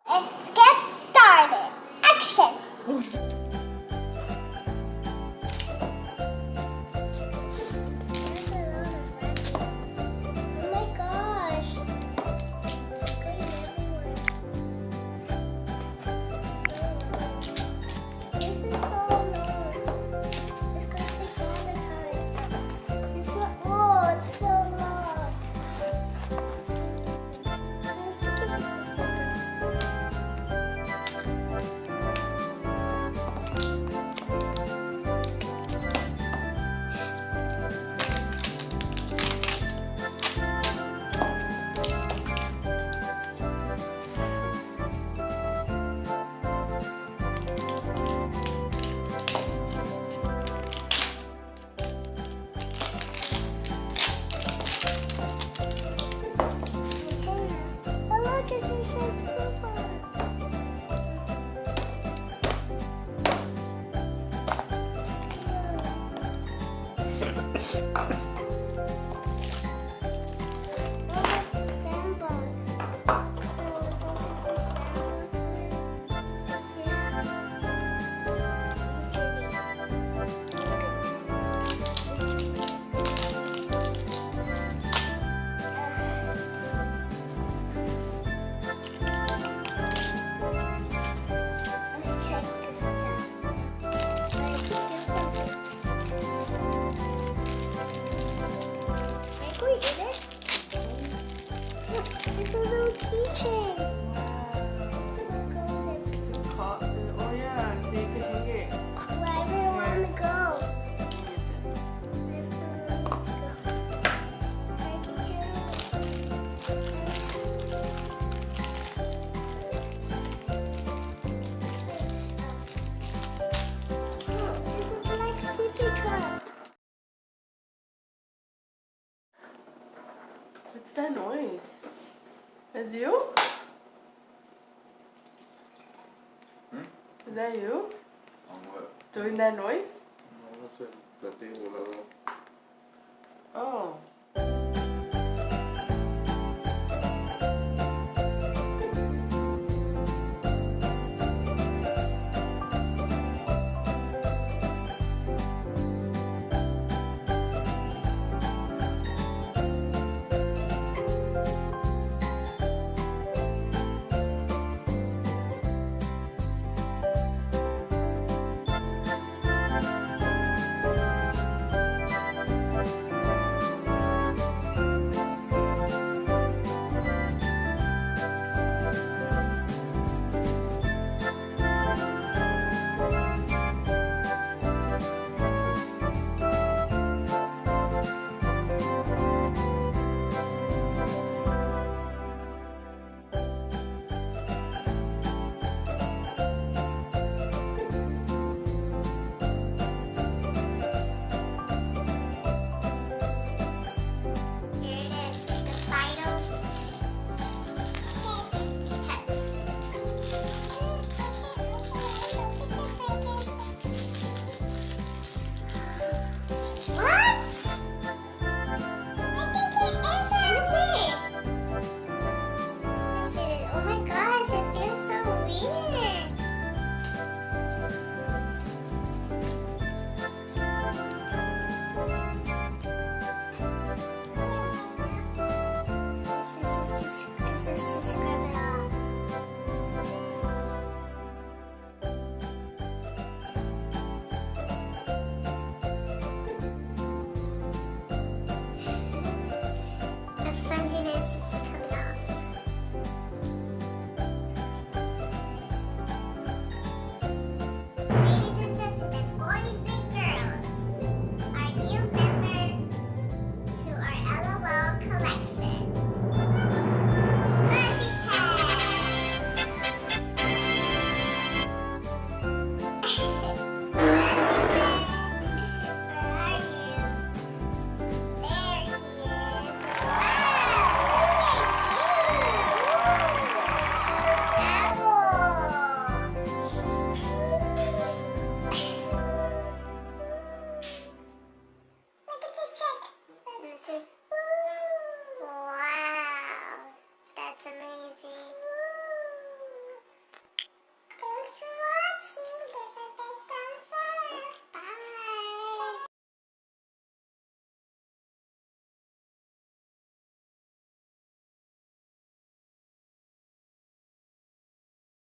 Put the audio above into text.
Let's get started. Action! Oh my gosh. This is so long. It's gonna take all the time. It's so, oh, it's so long. Oh look, it's a shampoo. Let's check this out. Can we eat it? It's a little keychain. It's a little golden. Oh yeah, so you can hang it. Wherever you want to go. What's that noise? Is you? Is that you doing that noise? No sé, platillo volador. Oh.